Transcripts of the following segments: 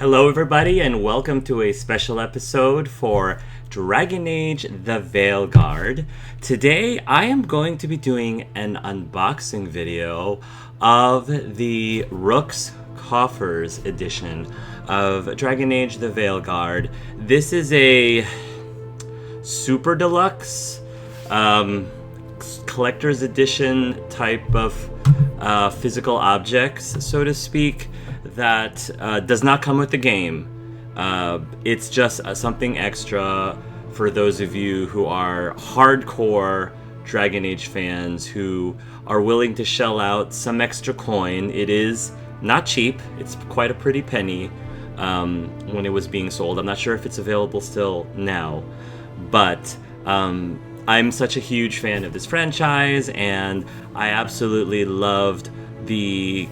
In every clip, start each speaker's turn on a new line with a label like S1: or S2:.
S1: Hello everybody and welcome to a special episode for Dragon Age the Veilguard. Today I am going to be doing an unboxing video of the Rook's Coffers edition of Dragon Age the Veilguard. This is a super deluxe collector's edition type of physical objects, so to speak, that does not come with the game. It's just something extra for those of you who are hardcore Dragon Age fans who are willing to shell out some extra coin. It is not cheap. It's quite a pretty penny when it was being sold. I'm not sure if it's available still now, but I'm such a huge fan of this franchise, and I absolutely loved the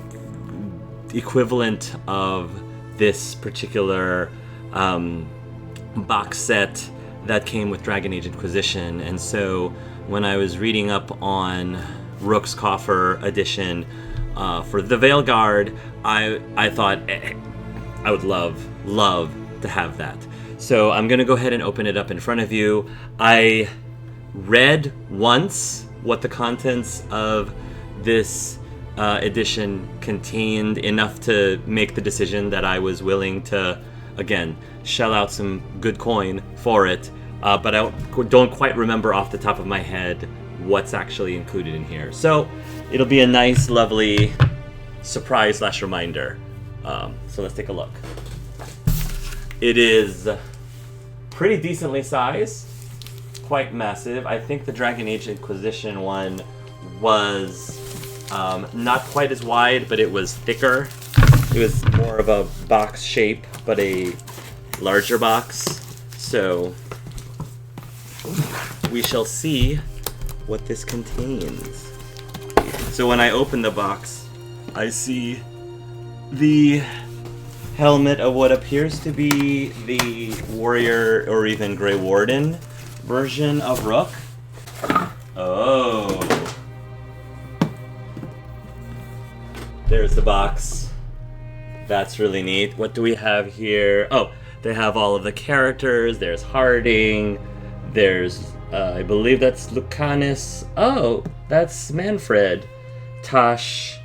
S1: equivalent of this particular box set that came with Dragon Age Inquisition. And so when I was reading up on Rook's Coffer edition for the Veilguard, I thought I would love to have that. So I'm gonna go ahead and open it up in front of you. I read once what the contents of this edition contained, enough to make the decision that I was willing to, again, shell out some good coin for it, but I don't quite remember off the top of my head what's actually included in here. So it'll be a nice, lovely surprise / reminder. So let's take a look. It is pretty decently sized, quite massive. I think the Dragon Age Inquisition one was not quite as wide, but it was thicker. It was more of a box shape, but a larger box. So we shall see what this contains. So when I open the box, I see the helmet of what appears to be the Warrior or even Grey Warden version of Rook. Oh. There's the box. That's really neat. What do we have here? Oh, they have all of the characters. There's Harding. There's, I believe that's Lucanus. Oh, that's Manfred. Tosh.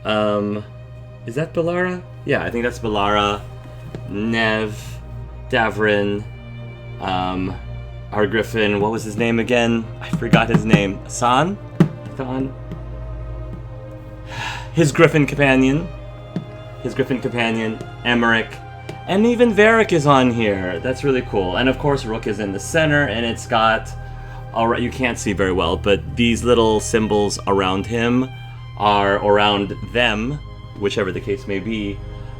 S1: Is that Bellara? Yeah, I think that's Bellara. Nev. Davrin. Our Griffin. What was his name again? I forgot his name. Thon? His Griffin companion, Emmerich, and even Varric is on here. That's really cool. And of course, Rook is in the center, and it's got, alright, you can't see very well, but these little symbols around him are around them, whichever the case may be,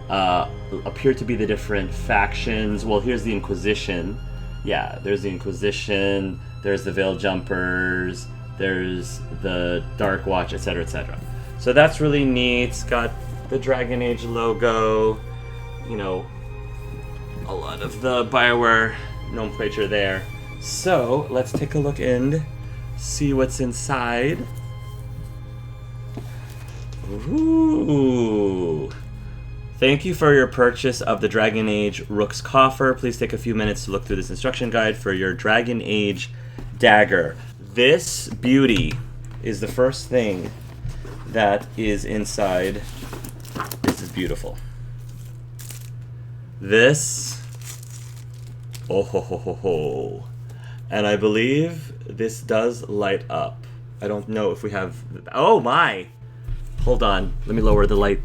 S1: appear to be the different factions. Well, here's the Inquisition. Yeah, there's the Inquisition, there's the Veil Jumpers, there's the Dark Watch, etc., etc. So that's really neat. It's got the Dragon Age logo, you know, a lot of the BioWare nomenclature there. So let's take a look and see what's inside. Ooh. Thank you for your purchase of the Dragon Age Rook's Coffer. Please take a few minutes to look through this instruction guide for your Dragon Age dagger. This beauty is the first thing that is inside. This is beautiful. This, oh ho ho ho ho. And I believe this does light up. I don't know if we have, oh my! Hold on, let me lower the light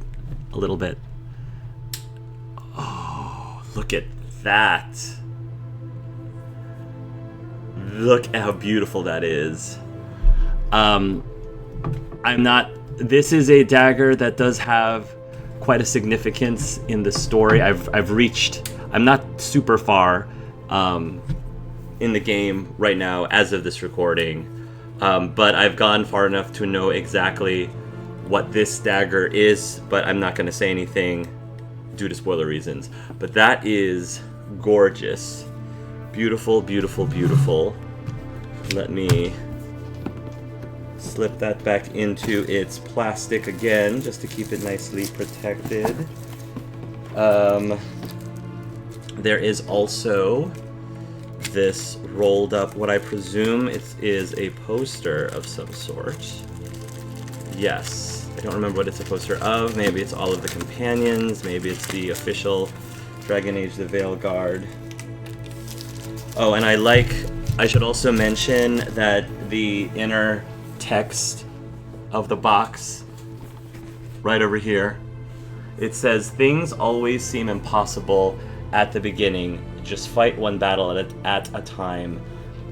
S1: a little bit. Oh, look at that. Look at how beautiful that is. This is a dagger that does have quite a significance in the story. I'm not super far in the game right now as of this recording, but I've gone far enough to know exactly what this dagger is, but I'm not going to say anything due to spoiler reasons. But that is gorgeous. Beautiful, beautiful, beautiful. Let me slip that back into its plastic again, just to keep it nicely protected. There is also this rolled up, what I presume it is a poster of some sort. Yes, I don't remember what it's a poster of. Maybe it's all of the companions. Maybe it's the official Dragon Age the Veilguard. Oh, and I should also mention that the inner text of the box, right over here, it says, "Things always seem impossible at the beginning. Just fight one battle at a time.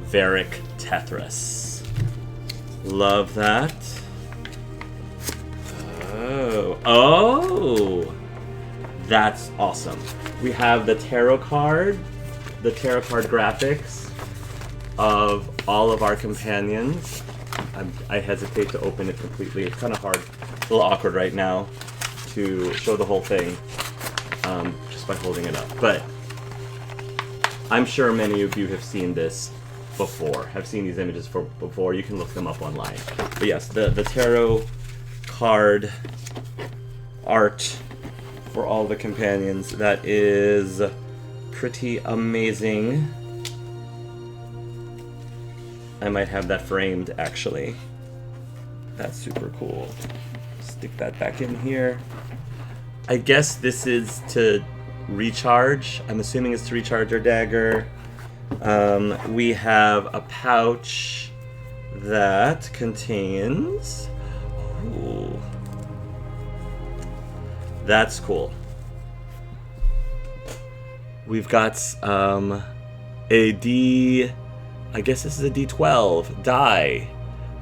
S1: Varric Tethras." Love that. Oh, that's awesome. We have the tarot card graphics of all of our companions. I hesitate to open it completely. It's kind of hard, a little awkward right now to show the whole thing just by holding it up. But I'm sure many of you have seen this before, have seen these images before. You can look them up online. But yes, the tarot card art for all the companions, that is pretty amazing. I might have that framed, actually. That's super cool. Stick that back in here. I guess this is to recharge. I'm assuming it's to recharge our dagger. We have a pouch that contains... Ooh. That's cool. We've got a D... I guess this is a D12 die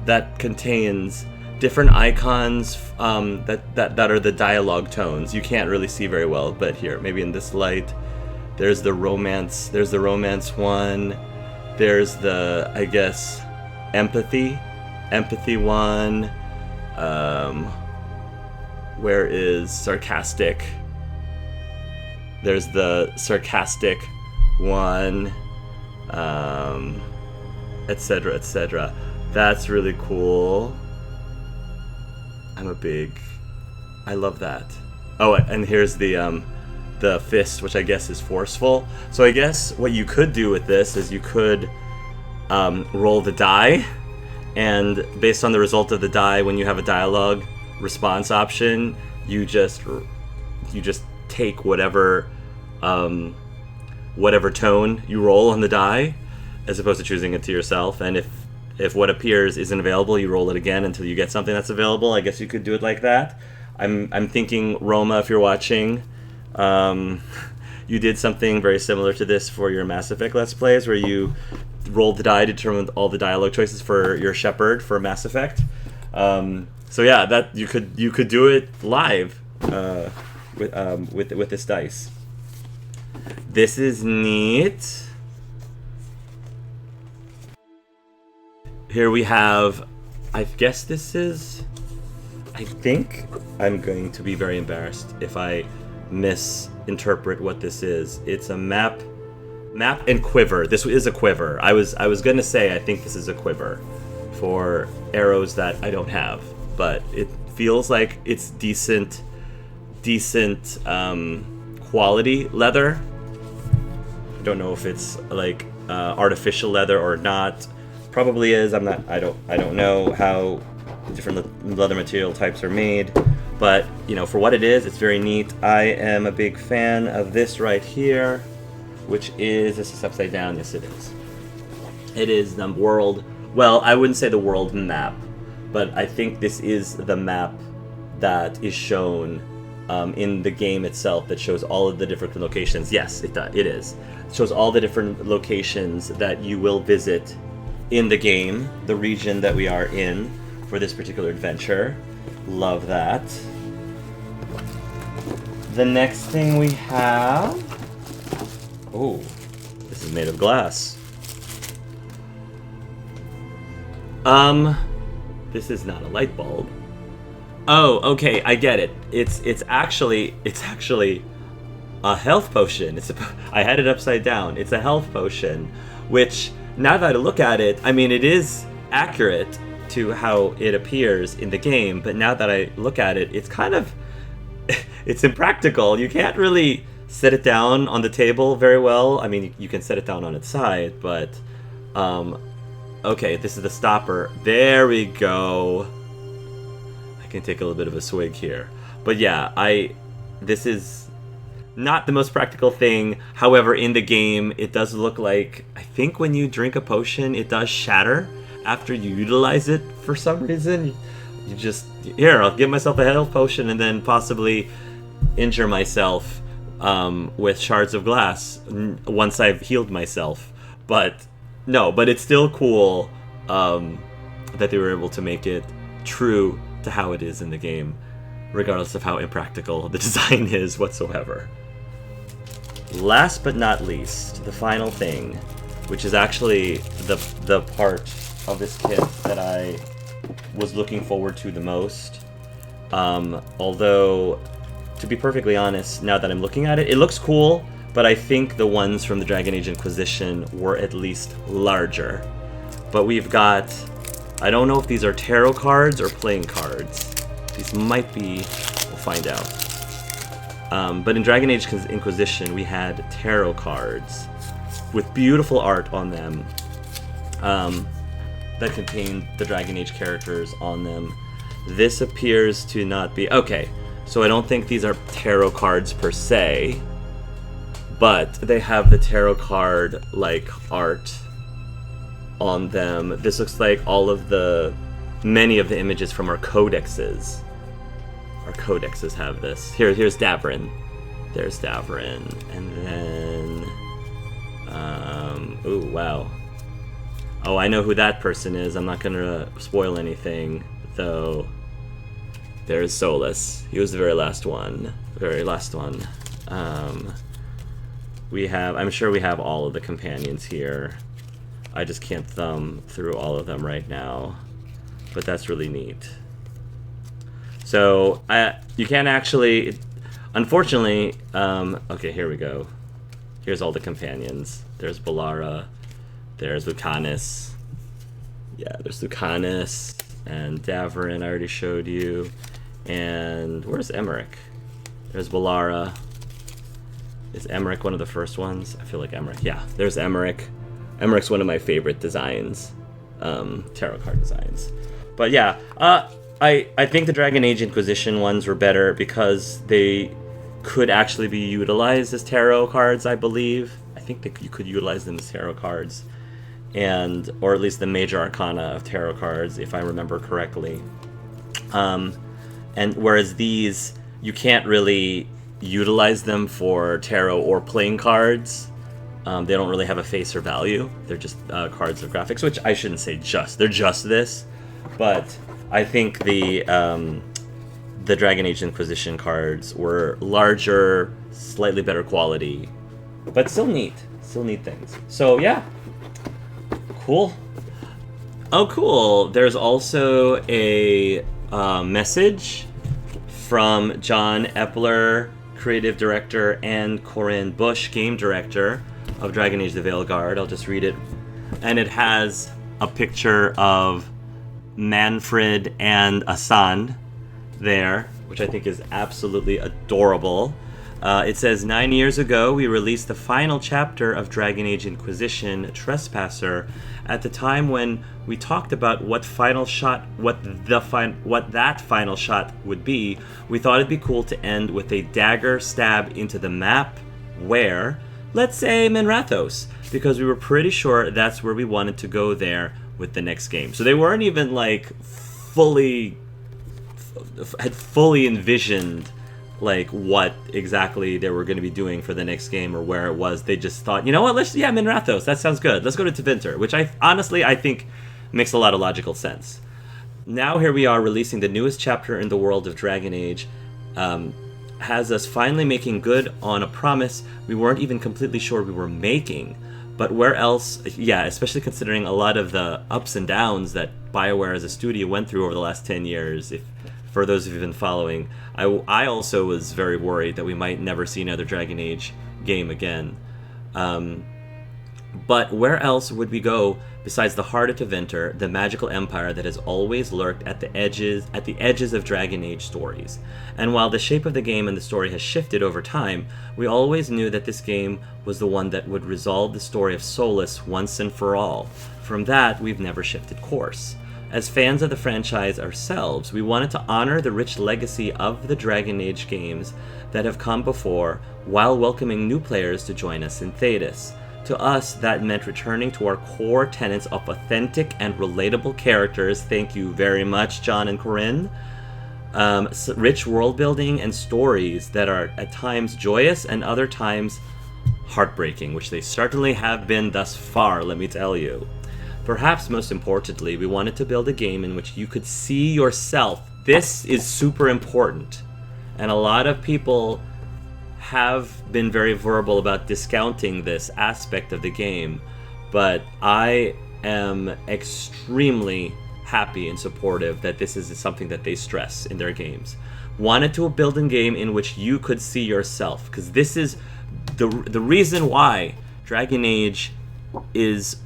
S1: that contains different icons that are the dialogue tones. You can't really see very well, but here, maybe in this light, there's the romance one. There's the, I guess, empathy one. Where is sarcastic? There's the sarcastic one, etc., etc. That's really cool. I love that. Oh, and here's the fist, which I guess is forceful. So I guess what you could do with this is you could roll the die, and based on the result of the die, when you have a dialogue response option, you just take whatever tone you roll on the die, as opposed to choosing it to yourself. And if what appears isn't available, you roll it again until you get something that's available. I guess you could do it like that. I'm thinking, Roma, if you're watching, you did something very similar to this for your Mass Effect Let's Plays, where you rolled the die to determine all the dialogue choices for your Shepard for Mass Effect. So yeah, that you could do it live with this dice. This is neat. Here we have, I guess this is, I think I'm going to be very embarrassed if I misinterpret what this is. It's a map and quiver. This is a quiver. I was going to say I think this is a quiver for arrows that I don't have, but it feels like it's decent quality leather. I don't know if it's like artificial leather or not. Probably is. I don't know how different leather material types are made, but for what it is, it's very neat. I am a big fan of this right here, which is, this is upside down. Yes, it is. It is the world. Well, I wouldn't say the world map, but I think this is the map that is shown in the game itself, that shows all of the different locations. Yes, it is. It shows all the different locations that you will visit in the game, the region that we are in for this particular adventure. Love that. The next thing we have... Oh, this is made of glass. This is not a light bulb. Oh, okay, I get it. It's actually a health potion. I had it upside down. It's a health potion, which, now that I look at it, I mean, it is accurate to how it appears in the game, but now that I look at it, it's kind of it's impractical. You can't really set it down on the table very well. I mean, you can set it down on its side, but okay, this is the stopper. There we go. I can take a little bit of a swig here. But yeah, this is not the most practical thing. However, in the game, it does look like, I think when you drink a potion, it does shatter after you utilize it for some reason. You just, here, I'll give myself a health potion and then possibly injure myself with shards of glass once I've healed myself. But no, but it's still cool that they were able to make it true to how it is in the game, regardless of how impractical the design is whatsoever. Last but not least, the final thing, which is actually the part of this kit that I was looking forward to the most. Although, to be perfectly honest, now that I'm looking at it, it looks cool, but I think the ones from the Dragon Age Inquisition were at least larger. But we've got, I don't know if these are tarot cards or playing cards. These might be, we'll find out. But in Dragon Age Inquisition, we had tarot cards with beautiful art on them that contained the Dragon Age characters on them. This appears to not be... Okay, so I don't think these are tarot cards per se, but they have the tarot card-like art on them. This looks like many of the images from our codexes. Our codexes have this. Here's Davrin. There's Davrin. And then... ooh, wow. Oh, I know who that person is. I'm not gonna spoil anything, though. There's Solus. He was the very last one. I'm sure we have all of the companions here. I just can't thumb through all of them right now. But that's really neat. So, you can't actually... Unfortunately... okay, here we go. Here's all the companions. There's Balara. There's Lucanus. Yeah, there's Lucanus. And Davrin, I already showed you. And where's Emmerich? There's Balara. Is Emmerich one of the first ones? I feel like Emmerich. Yeah, there's Emmerich. Emmerich's one of my favorite designs. Tarot card designs. But yeah, I think the Dragon Age Inquisition ones were better because they could actually be utilized as tarot cards, I believe. I think that you could utilize them as tarot cards. Or at least the major arcana of tarot cards, if I remember correctly. And whereas these, you can't really utilize them for tarot or playing cards. They don't really have a face or value. They're just cards of graphics, which I shouldn't say just. They're just this. But I think the Dragon Age Inquisition cards were larger, slightly better quality, but still neat. Still neat things. So yeah. Cool. Oh, cool. There's also a message from John Epler, creative director, and Corinne Bush, game director of Dragon Age the Veilguard. I'll just read it. And it has a picture of Manfred and Asan there, which I think is absolutely adorable. It says, 9 years ago, we released the final chapter of Dragon Age Inquisition, Trespasser. At the time when we talked about what that final shot would be, we thought it'd be cool to end with a dagger stab into the map where, let's say, Menrathos, because we were pretty sure that's where we wanted to go there with the next game. So they weren't even had fully envisioned what exactly they were going to be doing for the next game or where it was. They just thought, you know what, Menrathos, that sounds good. Let's go to Tevinter, which I think makes a lot of logical sense. Now here we are releasing the newest chapter in the world of Dragon Age, has us finally making good on a promise we weren't even completely sure we were making. But where else, especially considering a lot of the ups and downs that BioWare as a studio went through over the last 10 years, for those of you who've been following, I also was very worried that we might never see another Dragon Age game again. But where else would we go besides the heart of Tevinter, the magical empire that has always lurked at the edges of Dragon Age stories? And while the shape of the game and the story has shifted over time, we always knew that this game was the one that would resolve the story of Solus once and for all. From that, we've never shifted course. As fans of the franchise ourselves, we wanted to honor the rich legacy of the Dragon Age games that have come before, while welcoming new players to join us in Thedas. To us, that meant returning to our core tenets of authentic and relatable characters. Thank you very much, John and Corinne. Rich world building and stories that are at times joyous and other times heartbreaking, which they certainly have been thus far, let me tell you. Perhaps most importantly, we wanted to build a game in which you could see yourself. This is super important. And a lot of people have been very verbal about discounting this aspect of the game, but I am extremely happy and supportive that this is something that they stress in their games. Wanted to build a game in which you could see yourself, because this is the reason why Dragon Age is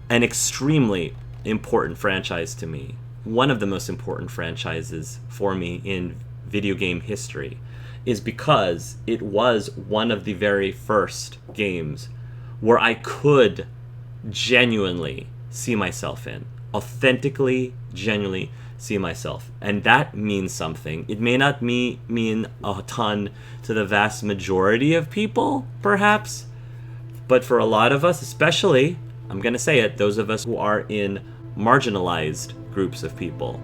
S1: an extremely important franchise to me. One of the most important franchises for me in video game history is because it was one of the very first games where I could genuinely see myself in. Authentically, genuinely see myself. And that means something. It may not mean a ton to the vast majority of people, perhaps, but for a lot of us, especially, I'm going to say it, those of us who are in marginalized groups of people,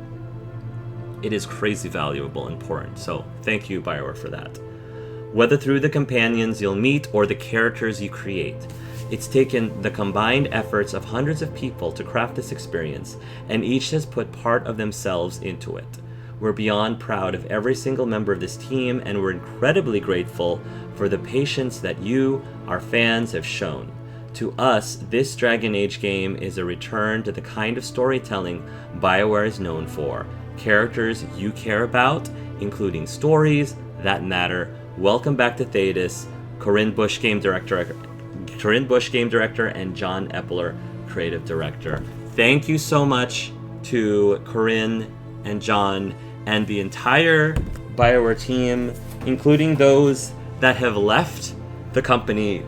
S1: it is crazy valuable and important. So thank you, BioWare, for that. Whether through the companions you'll meet or the characters you create, it's taken the combined efforts of hundreds of people to craft this experience, and each has put part of themselves into it. We're beyond proud of every single member of this team, and we're incredibly grateful for the patience that you, our fans, have shown. To us, this Dragon Age game is a return to the kind of storytelling BioWare is known for. Characters you care about, including stories that matter. Welcome back to Thedas, Corinne Bush, Game Director, and John Epler, Creative Director. Thank you so much to Corinne and John and the entire BioWare team, including those that have left the company,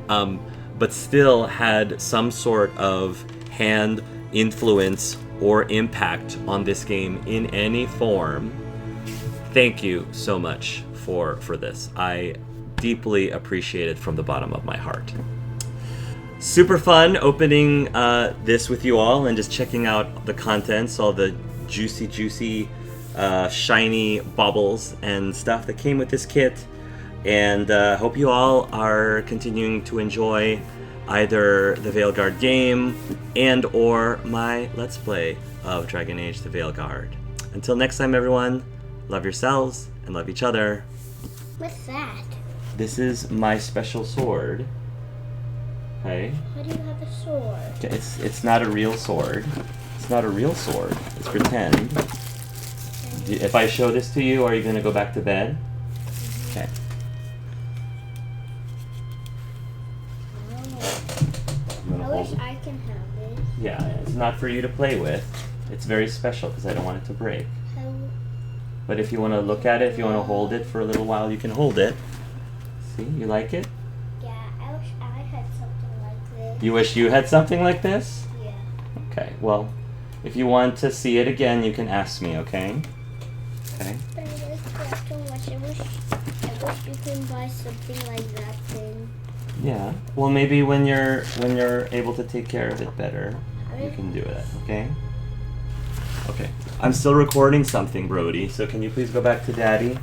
S1: but still had some sort of hand, influence, or impact on this game in any form. Thank you so much for this. I deeply appreciate it from the bottom of my heart. Super fun opening this with you all and just checking out the contents, all the juicy, shiny baubles and stuff that came with this kit. And hope you all are continuing to enjoy either the Veilguard game and or my Let's Play of Dragon Age the Veilguard. Until next time, everyone, love yourselves and love each other.
S2: What's that?
S1: This is my special sword. Okay?
S2: Why do you have a sword?
S1: It's not a real sword. It's not a real sword. It's pretend. If I show this to you, are you going to go back to bed? Okay.
S2: I wish I can have it.
S1: Yeah, it's not for you to play with. It's very special because I don't want it to break. But if you want to look at it, if you want to hold it for a little while, you can hold it. See, you like it?
S2: Yeah, I wish I had something like this.
S1: You wish you had something like this?
S2: Yeah.
S1: Okay, well, if you want to see it again, you can ask me, okay? Okay.
S2: But it is cost too much. I wish you can buy something like that thing.
S1: Yeah. Well, maybe when you're able to take care of it better, you can do that, okay? Okay. I'm still recording something, Brody, so can you please go back to Daddy?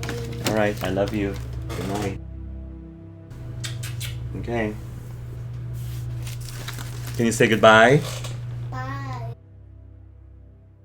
S2: Okay.
S1: Alright, I love you. Good night. Okay. Can you say goodbye?